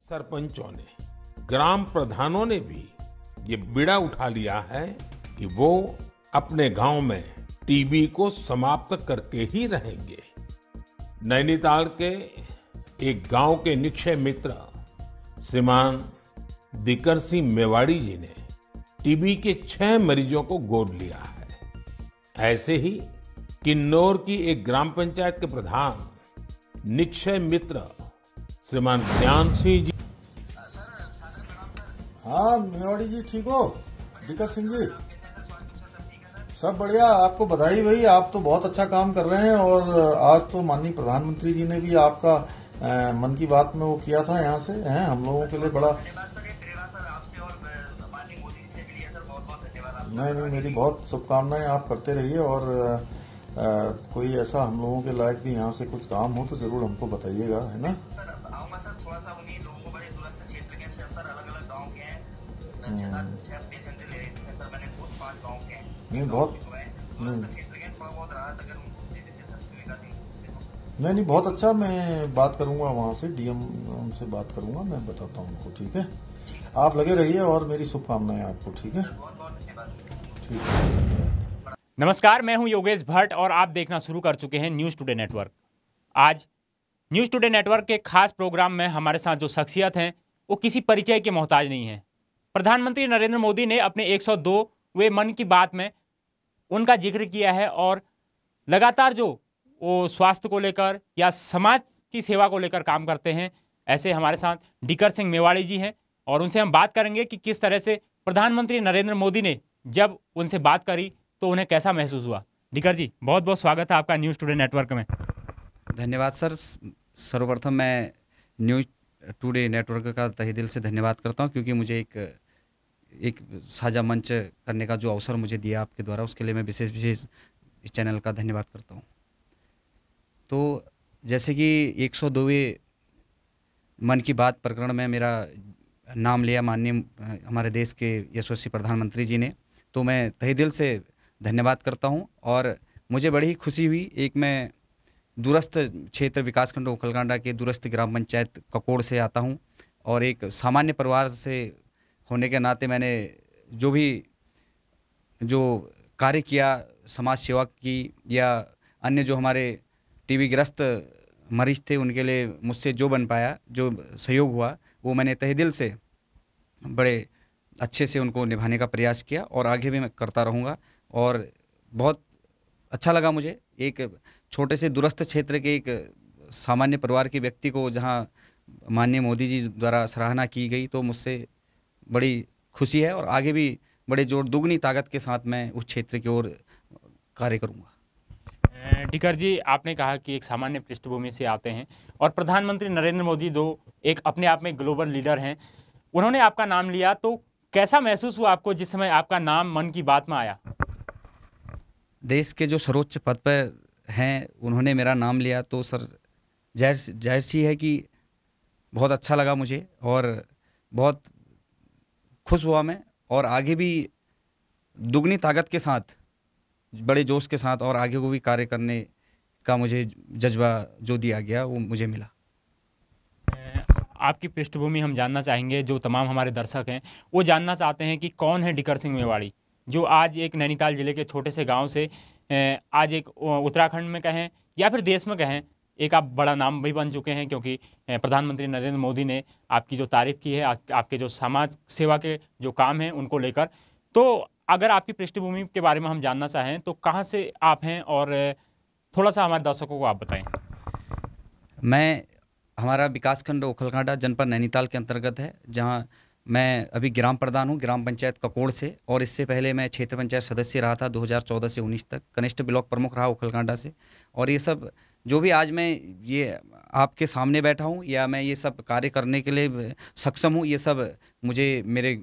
सरपंचों ने, ग्राम प्रधानों ने भी ये बीड़ा उठा लिया है कि वो अपने गांव में टीबी को समाप्त करके ही रहेंगे। नैनीताल के एक गांव के निक्षय मित्र श्रीमान दिकर सिंह मेवाड़ी जी ने टीबी के 6 मरीजों को गोद लिया है। ऐसे ही किन्नौर की एक ग्राम पंचायत के प्रधान निक्षय मित्र श्रीमान ज्ञान सिंह जी। हाँ मेवाड़ी जी, ठीक हो? दिकर सिंह जी सब बढ़िया। आपको बधाई भाई, आप तो बहुत अच्छा काम कर रहे हैं। और आज तो माननीय प्रधानमंत्री जी ने भी आपका मन की बात में वो किया था यहाँ से, हैं हम लोगों के लिए बड़ा। नहीं, मेरी बहुत शुभकामनाएं, आप करते रहिए। और कोई ऐसा हम लोगों के लायक भी यहाँ से कुछ काम हो तो जरूर हमको बताइएगा, है ना? थोड़ा सा उन्हीं लोगों को बड़े दूरस्थ क्षेत्र के सर अलग-अलग गांव के हैं, 6 पेशेंट ले रहे थे सर, मैंने 5 गांव के हैं। नहीं बहुत दूरस्थ क्षेत्र के थोड़ा बहुत राहत अगर दे देते सर सुविधा से। नहीं बहुत अच्छा, मैं बात करूंगा वहाँ से, डीएम से बात करूंगा, मैं बताता हूँ उनको। ठीक है, आप लगे रहिए और मेरी शुभकामनाएं आपको। ठीक है, बहुत धन्यवाद। ठीक है। नमस्कार, मैं हूं योगेश भट्ट और आप देखना शुरू कर चुके हैं न्यूज़ टुडे नेटवर्क। आज न्यूज़ टुडे नेटवर्क के खास प्रोग्राम में हमारे साथ जो शख्सियत हैं वो किसी परिचय के मोहताज नहीं हैं। प्रधानमंत्री नरेंद्र मोदी ने अपने 102वें मन की बात में उनका जिक्र किया है और लगातार जो वो स्वास्थ्य को लेकर या समाज की सेवा को लेकर काम करते हैं। ऐसे हमारे साथ दिकर सिंह मेवाड़ी जी हैं और उनसे हम बात करेंगे कि किस तरह से प्रधानमंत्री नरेंद्र मोदी ने जब उनसे बात करी तो उन्हें कैसा महसूस हुआ। दिकर जी, बहुत बहुत स्वागत है आपका न्यूज़ टुडे नेटवर्क में। धन्यवाद सर। सर्वप्रथम मैं न्यूज़ टुडे नेटवर्क का तहे दिल से धन्यवाद करता हूं, क्योंकि मुझे एक साझा मंच करने का जो अवसर मुझे दिया आपके द्वारा, उसके लिए मैं विशेष इस चैनल का धन्यवाद करता हूं। तो जैसे कि 102वें मन की बात प्रकरण में मेरा नाम लिया माननीय हमारे देश के यशस्वी प्रधानमंत्री जी ने, तो मैं तहे दिल से धन्यवाद करता हूं। और मुझे बड़ी ही खुशी हुई। एक मैं दूरस्थ क्षेत्र विकासखंड ओखलकांडा के दूरस्थ ग्राम पंचायत ककोड़ से आता हूं और एक सामान्य परिवार से होने के नाते मैंने जो कार्य किया, समाज सेवा की या अन्य जो हमारे टीबी ग्रस्त मरीज थे उनके लिए मुझसे जो बन पाया, जो सहयोग हुआ, वो मैंने तहे दिल से बड़े अच्छे से उनको निभाने का प्रयास किया और आगे भी मैं करता रहूँगा। और बहुत अच्छा लगा मुझे, एक छोटे से दूरस्थ क्षेत्र के एक सामान्य परिवार के व्यक्ति को जहां माननीय मोदी जी द्वारा सराहना की गई, तो मुझसे बड़ी खुशी है और आगे भी बड़े जोर दुगनी ताकत के साथ मैं उस क्षेत्र की ओर कार्य करूंगा। दिकर जी, आपने कहा कि एक सामान्य पृष्ठभूमि से आते हैं और प्रधानमंत्री नरेंद्र मोदी जो एक अपने आप में ग्लोबल लीडर हैं, उन्होंने आपका नाम लिया, तो कैसा महसूस हुआ आपको जिस समय आपका नाम मन की बात में आया? देश के जो सर्वोच्च पद पर हैं उन्होंने मेरा नाम लिया, तो सर जाहिर सी है कि बहुत अच्छा लगा मुझे और बहुत खुश हुआ मैं। और आगे भी दुगनी ताकत के साथ, बड़े जोश के साथ और आगे को भी कार्य करने का मुझे जज्बा जो दिया गया वो मुझे मिला। आपकी पृष्ठभूमि हम जानना चाहेंगे, जो तमाम हमारे दर्शक हैं वो जानना चाहते हैं कि कौन है दिकर सिंह मेवाड़ी, जो आज एक नैनीताल जिले के छोटे से गांव से आज एक उत्तराखंड में कहें या फिर देश में कहें एक आप बड़ा नाम भी बन चुके हैं, क्योंकि प्रधानमंत्री नरेंद्र मोदी ने आपकी जो तारीफ़ की है, आपके जो समाज सेवा के जो काम हैं उनको लेकर। तो अगर आपकी पृष्ठभूमि के बारे में हम जानना चाहें तो कहाँ से आप हैं और थोड़ा सा हमारे दर्शकों को आप बताएं। हमारा विकासखंड ओखलकांडा जनपद नैनीताल के अंतर्गत है, जहाँ मैं अभी ग्राम प्रधान हूँ ग्राम पंचायत ककोड़ से। और इससे पहले मैं क्षेत्र पंचायत सदस्य रहा था 2014 से 19 तक, कनिष्ठ ब्लॉक प्रमुख रहा ओखलकांडा से। और ये सब जो भी आज मैं ये आपके सामने बैठा हूँ या मैं ये सब कार्य करने के लिए सक्षम हूँ, ये सब मुझे मेरे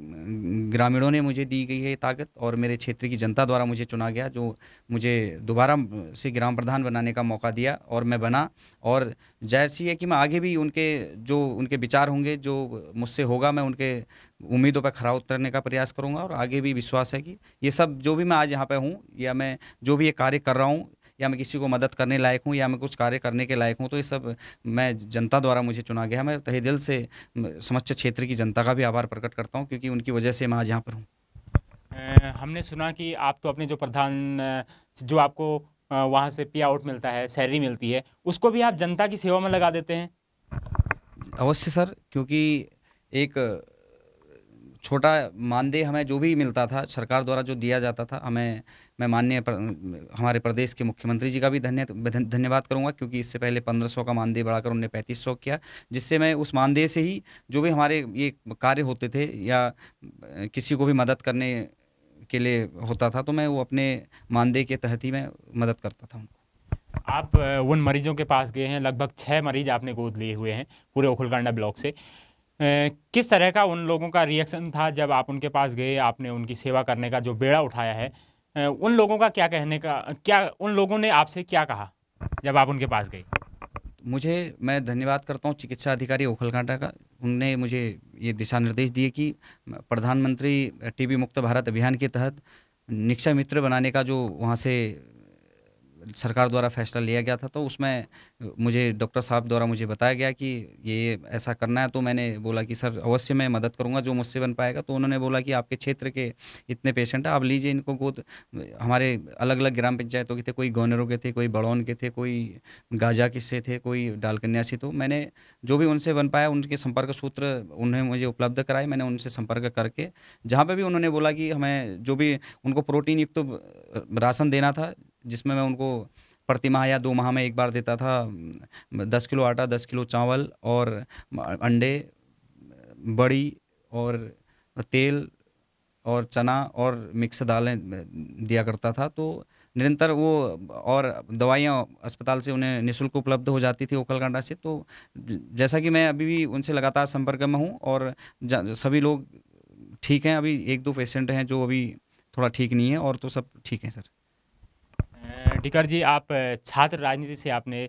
ग्रामीणों ने मुझे दी गई है ताकत, और मेरे क्षेत्र की जनता द्वारा मुझे चुना गया, जो मुझे दोबारा से ग्राम प्रधान बनाने का मौका दिया और मैं बना। और जाहिर सी है कि मैं आगे भी उनके विचार होंगे, जो मुझसे होगा, मैं उनके उम्मीदों पर खरा उतरने का प्रयास करूँगा। और आगे भी विश्वास है कि ये सब जो भी मैं आज यहाँ पे हूँ या मैं जो भी ये कार्य कर रहा हूँ, या मैं किसी को मदद करने लायक हूँ या मैं कुछ कार्य करने के लायक हूँ, तो ये सब मैं जनता द्वारा मुझे चुना गया। मैं तहे दिल से समस्त क्षेत्र की जनता का भी आभार प्रकट करता हूँ, क्योंकि उनकी वजह से मैं आज यहाँ पर हूँ। हमने सुना कि आप तो अपने जो प्रधान जो आपको वहाँ से पे आउट मिलता है, सैलरी मिलती है, उसको भी आप जनता की सेवा में लगा देते हैं। अवश्य सर, क्योंकि एक छोटा मानदेय हमें जो भी मिलता था सरकार द्वारा जो दिया जाता था हमें, मैं हमारे प्रदेश के मुख्यमंत्री जी का भी धन्यवाद करूंगा, क्योंकि इससे पहले 1500 का मानदेय बढ़ाकर उन्होंने 3500 किया, जिससे मैं उस मानदेय से ही जो भी हमारे ये कार्य होते थे या किसी को भी मदद करने के लिए होता था, तो मैं वो अपने मानदेय के तहत ही मैं मदद करता था उनको। आप उन मरीजों के पास गए हैं, लगभग 6 मरीज आपने गोद लिए हुए हैं पूरे ओखलकांडा ब्लॉक से। किस तरह का उन लोगों का रिएक्शन था जब आप उनके पास गए, आपने उनकी सेवा करने का जो बेड़ा उठाया है, उन लोगों का क्या कहने का, क्या उन लोगों ने आपसे क्या कहा जब आप उनके पास गए? मैं धन्यवाद करता हूँ चिकित्सा अधिकारी ओखलकांडा का। उनने मुझे ये दिशा निर्देश दिए कि प्रधानमंत्री टीबी मुक्त भारत अभियान के तहत निक्षय मित्र बनाने का जो वहाँ से सरकार द्वारा फैसला लिया गया था, तो उसमें मुझे डॉक्टर साहब द्वारा मुझे बताया गया कि ये ऐसा करना है। तो मैंने बोला कि सर अवश्य मैं मदद करूंगा जो मुझसे बन पाएगा। तो उन्होंने बोला कि आपके क्षेत्र के इतने पेशेंट हैं, आप लीजिए इनको गोद। हमारे अलग अलग ग्राम पंचायतों के थे, कोई गौनेरों के थे, कोई बड़ौन के थे, कोई गाजा के से थे, कोई डालकन्या से। तो मैंने जो भी उनसे बन पाया उनके संपर्क सूत्र उन्हें मुझे उपलब्ध कराए। मैंने उनसे संपर्क करके जहाँ पर भी उन्होंने बोला कि हमें जो भी उनको प्रोटीन युक्त तो राशन देना था, जिसमें मैं उनको प्रति माह या 2 माह में एक बार देता था 10 किलो आटा, 10 किलो चावल और अंडे, बड़ी और तेल और चना और मिक्स दालें दिया करता था। तो निरंतर वो और दवाइयाँ अस्पताल से उन्हें निःशुल्क उपलब्ध हो जाती थी ओखलकांडा से। तो जैसा कि मैं अभी भी उनसे लगातार संपर्क में हूँ और सभी लोग ठीक हैं। अभी 1-2 पेशेंट हैं जो अभी थोड़ा ठीक नहीं है, और तो सब ठीक हैं सर। टिकर जी, आप छात्र राजनीति से आपने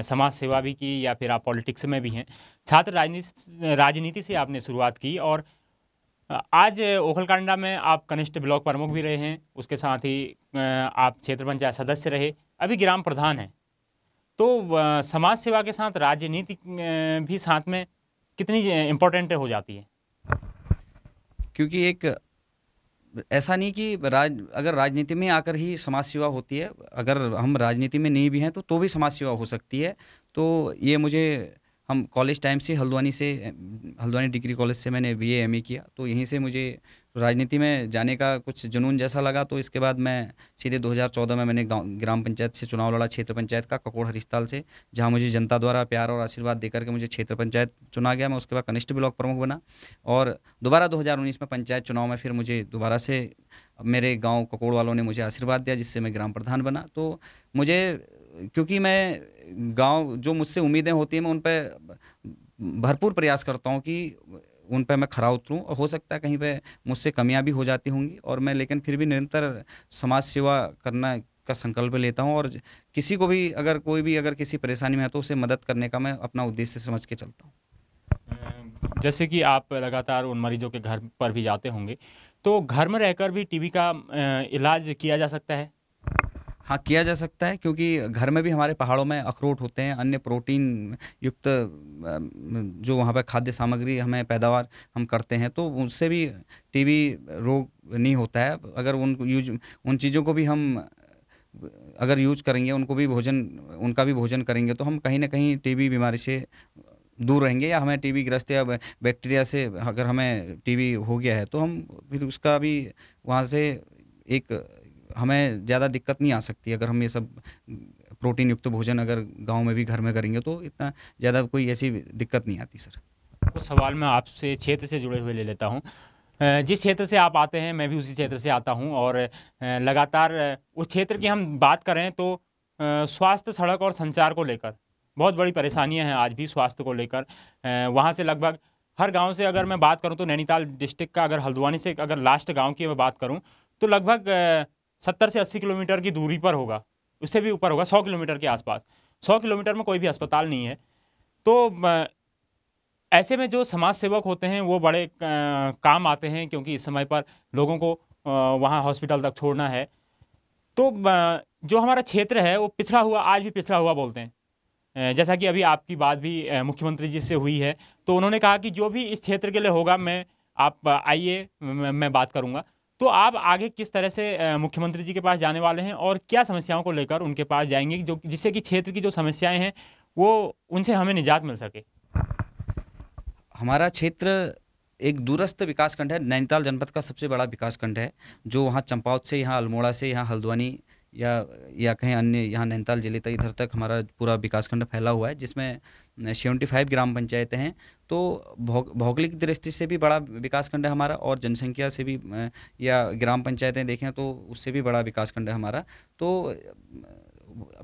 समाज सेवा भी की या फिर आप पॉलिटिक्स में भी हैं। छात्र राजनीति से आपने शुरुआत की और आज ओखलकांडा में आप कनिष्ठ ब्लॉक प्रमुख भी रहे हैं, उसके साथ ही आप क्षेत्र पंचायत सदस्य रहे, अभी ग्राम प्रधान हैं। तो समाज सेवा के साथ राजनीति भी साथ में कितनी इम्पोर्टेंट हो जाती है? क्योंकि एक ऐसा नहीं कि अगर राजनीति में आकर ही समाज सेवा होती है, अगर हम राजनीति में नहीं भी हैं तो भी समाज सेवा हो सकती है। तो ये हम कॉलेज टाइम से हल्द्वानी डिग्री कॉलेज से मैंने BA MA किया, तो यहीं से मुझे राजनीति में जाने का कुछ जुनून जैसा लगा। तो इसके बाद मैं सीधे 2014 में मैंने ग्राम पंचायत से चुनाव लड़ा, क्षेत्र पंचायत का ककोड़ हरिस्ताल से, जहां मुझे जनता द्वारा प्यार और आशीर्वाद देकर के मुझे क्षेत्र पंचायत चुना गया। मैं उसके बाद कनिष्ठ ब्लॉक प्रमुख बना और दोबारा 2019 में पंचायत चुनाव में फिर मुझे दोबारा से मेरे गाँव ककोड़ वालों ने मुझे आशीर्वाद दिया, जिससे मैं ग्राम प्रधान बना। तो मुझे, क्योंकि मैं गांव जो मुझसे उम्मीदें होती हैं मैं उन पर भरपूर प्रयास करता हूं कि उन पर मैं खरा उतरूं, और हो सकता है कहीं पे मुझसे कमियां भी हो जाती होंगी, और मैं लेकिन फिर भी निरंतर समाज सेवा करना का संकल्प लेता हूं। और किसी को भी अगर किसी परेशानी में है तो उसे मदद करने का मैं अपना उद्देश्य समझ के चलता हूँ। जैसे कि आप लगातार उन मरीजों के घर पर भी जाते होंगे, तो घर में रहकर भी टीबी का इलाज किया जा सकता है? हाँ, किया जा सकता है, क्योंकि घर में भी हमारे पहाड़ों में अखरोट होते हैं, अन्य प्रोटीन युक्त जो वहाँ पर खाद्य सामग्री हमें पैदावार हम करते हैं, तो उससे भी टीबी रोग नहीं होता है। अगर उन चीज़ों को भी हम अगर यूज करेंगे, उनका भी भोजन करेंगे, तो हम कहीं ना कहीं टीबी बीमारी से दूर रहेंगे। या हमें टीबी ग्रस्त या बैक्टीरिया से अगर हमें टीबी हो गया है तो हम फिर उसका भी वहाँ से हमें ज़्यादा दिक्कत नहीं आ सकती। अगर हम ये सब प्रोटीन युक्त भोजन अगर गांव में भी घर में करेंगे तो इतना ज़्यादा कोई ऐसी दिक्कत नहीं आती सर। कुछ सवाल मैं आपसे क्षेत्र से जुड़े हुए ले लेता हूं। जिस क्षेत्र से आप आते हैं मैं भी उसी क्षेत्र से आता हूं, और लगातार उस क्षेत्र की हम बात करें तो स्वास्थ्य, सड़क और संचार को लेकर बहुत बड़ी परेशानियां हैं आज भी स्वास्थ्य को लेकर। वहाँ से लगभग हर गाँव से अगर मैं बात करूँ तो नैनीताल डिस्ट्रिक्ट का, अगर हल्द्वानी से अगर लास्ट गाँव की मैं बात करूँ तो लगभग 70 से 80 किलोमीटर की दूरी पर होगा, उससे भी ऊपर होगा, 100 किलोमीटर के आसपास। 100 किलोमीटर में कोई भी अस्पताल नहीं है। तो ऐसे में जो समाज सेवक होते हैं वो बड़े काम आते हैं, क्योंकि इस समय पर लोगों को वहाँ हॉस्पिटल तक छोड़ना है। तो जो हमारा क्षेत्र है वो पिछड़ा हुआ, आज भी पिछड़ा हुआ बोलते हैं। जैसा कि अभी आपकी बात भी मुख्यमंत्री जी से हुई है, तो उन्होंने कहा कि जो भी इस क्षेत्र के लिए होगा आप आइए, मैं बात करूंगा। तो आप आगे किस तरह से मुख्यमंत्री जी के पास जाने वाले हैं और क्या समस्याओं को लेकर उनके पास जाएंगे, जो जिससे कि क्षेत्र की जो समस्याएं हैं वो उनसे हमें निजात मिल सके? हमारा क्षेत्र एक दूरस्थ विकासखंड है, नैनीताल जनपद का सबसे बड़ा विकासखंड है, जो वहाँ चंपावत से, यहाँ अल्मोड़ा से, यहाँ हल्द्वानी या कहीं अन्य, यहाँ नैनीताल जिले तक, इधर तक हमारा पूरा विकासखंड फैला हुआ है, जिसमें 75 ग्राम पंचायतें हैं। तो भौगोलिक दृष्टि से भी बड़ा विकासखंड है हमारा, और जनसंख्या से भी या ग्राम पंचायतें देखें तो उससे भी बड़ा विकासखंड है हमारा। तो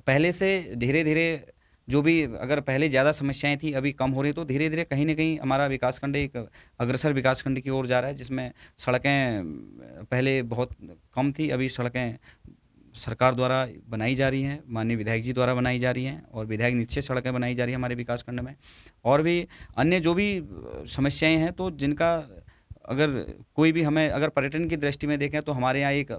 पहले से धीरे धीरे जो भी, अगर पहले ज़्यादा समस्याएं थी अभी कम हो रही, तो धीरे धीरे कहीं ना कहीं हमारा विकासखंड एक अग्रसर विकासखंड की ओर जा रहा है, जिसमें सड़कें पहले बहुत कम थी, अभी सड़कें सरकार द्वारा बनाई जा रही हैं, माननीय विधायक जी द्वारा बनाई जा रही हैं, और विधायक निश्चय सड़कें बनाई जा रही हैं हमारे विकासखंड में। और भी अन्य जो भी समस्याएं हैं, तो जिनका अगर कोई भी, हमें अगर पर्यटन की दृष्टि में देखें तो हमारे यहाँ एक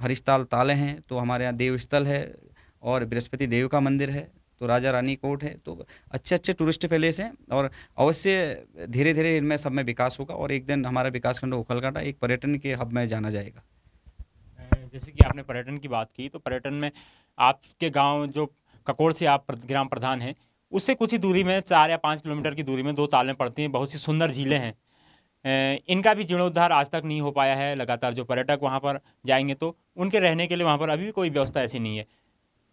हरिशताल ताले हैं, तो हमारे यहाँ देवस्थल है, और बृहस्पति देव का मंदिर है, तो राजा रानी कोट है, तो अच्छे अच्छे टूरिस्ट प्लेस हैं, और अवश्य धीरे धीरे इनमें सब में विकास होगा, और एक दिन हमारा विकासखंड उखलकाटा एक पर्यटन के हब में जाना जाएगा। जैसे कि आपने पर्यटन की बात की, तो पर्यटन में आपके गांव जो ककोड़ से आप ग्राम प्रधान हैं, उससे कुछ ही दूरी में 4 या 5 किलोमीटर की दूरी में 2 तालें पड़ती हैं, बहुत सी सुंदर झीलें हैं। इनका भी जीर्णोद्धार आज तक नहीं हो पाया है। लगातार जो पर्यटक वहाँ पर जाएंगे तो उनके रहने के लिए वहाँ पर अभी भी कोई व्यवस्था ऐसी नहीं है।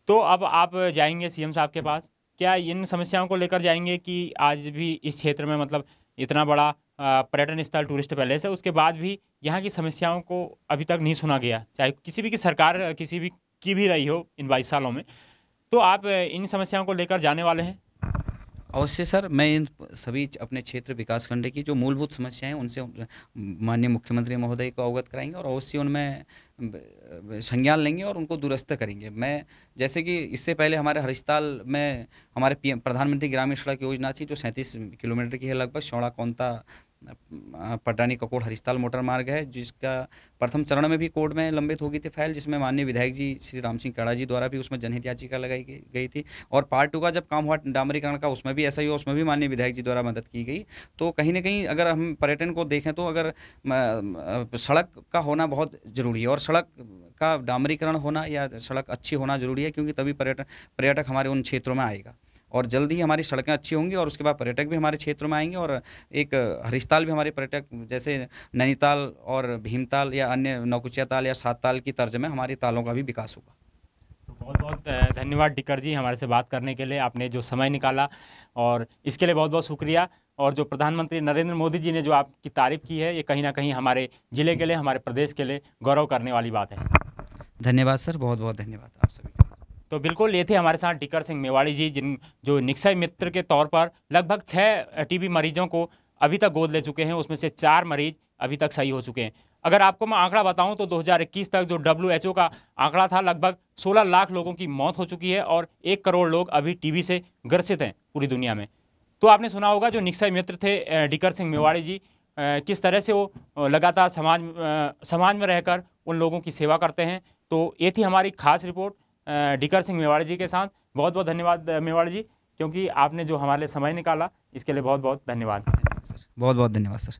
तो अब आप जाएंगे सीएम साहब के पास, क्या इन समस्याओं को लेकर जाएंगे कि आज भी इस क्षेत्र में, मतलब इतना बड़ा पर्यटन स्थल, टूरिस्ट पैलेस है, उसके बाद भी यहाँ की समस्याओं को अभी तक नहीं सुना गया, चाहे किसी भी की सरकार किसी भी की भी रही हो इन 22 सालों में, तो आप इन समस्याओं को लेकर जाने वाले हैं? अवश्य सर, मैं इन सभी अपने क्षेत्र विकासखंड की जो मूलभूत समस्याएं हैं उनसे माननीय मुख्यमंत्री महोदय को अवगत कराएंगे, और अवश्य उनमें संज्ञान लेंगे और उनको दुरुस्त करेंगे। मैं, जैसे कि इससे पहले हमारे हरिशताल में हमारे प्रधानमंत्री ग्रामीण सड़क योजना थी, जो 37 किलोमीटर की है लगभग, शौड़ा कोंता पटानी ककोड़ हरिशताल मोटर मार्ग है, जिसका प्रथम चरण में भी कोर्ट में लंबित हो गई थी फाइल, जिसमें माननीय विधायक जी श्री राम सिंह काड़ा जी द्वारा भी उसमें जनहित याचिका लगाई गई थी। और पार्ट 2 का जब काम हुआ डामरीकरण का, उसमें भी ऐसा ही हुआ, उसमें भी माननीय विधायक जी द्वारा मदद की गई। तो कहीं ना कहीं अगर हम पर्यटन को देखें तो अगर सड़क का होना बहुत ज़रूरी है, और सड़क का डामरीकरण होना या सड़क अच्छी होना ज़रूरी है, क्योंकि तभी पर्यटक हमारे उन क्षेत्रों में आएगा, और जल्द ही हमारी सड़कें अच्छी होंगी, और उसके बाद पर्यटक भी हमारे क्षेत्र में आएंगे, और एक हरिशताल भी हमारे पर्यटक, जैसे नैनीताल और भीमताल या अन्य नौकुचिया ताल या 7 ताल की तर्ज में हमारी तालों का भी विकास होगा। बहुत बहुत धन्यवाद डिकर जी, हमारे से बात करने के लिए आपने जो समय निकाला, और इसके लिए बहुत बहुत शुक्रिया। और जो प्रधानमंत्री नरेंद्र मोदी जी ने जो आपकी तारीफ की है, ये कहीं ना कहीं हमारे ज़िले के लिए, हमारे प्रदेश के लिए गौरव करने वाली बात है। धन्यवाद सर, बहुत बहुत धन्यवाद आप सभी का। तो बिल्कुल, ये थे हमारे साथ डिकर सिंह मेवाड़ी जी, जो निक्षय मित्र के तौर पर लगभग 6 टीबी मरीजों को अभी तक गोद ले चुके हैं, उसमें से 4 मरीज अभी तक सही हो चुके हैं। अगर आपको मैं आंकड़ा बताऊं तो 2021 तक जो WHO का आंकड़ा था, लगभग 16 लाख लोगों की मौत हो चुकी है, और 1 करोड़ लोग अभी टीबी से ग्रसित हैं पूरी दुनिया में। तो आपने सुना होगा जो निक्षय मित्र थे डिकर सिंह मेवाड़ी जी, किस तरह से वो लगातार समाज में रहकर उन लोगों की सेवा करते हैं। तो ये थी हमारी खास रिपोर्ट डिकर सिंह मेवाड़ी जी के साथ। बहुत बहुत धन्यवाद मेवाड़ी जी, क्योंकि आपने जो हमारे लिए समय निकाला, इसके लिए बहुत बहुत धन्यवाद सर। बहुत बहुत धन्यवाद सर।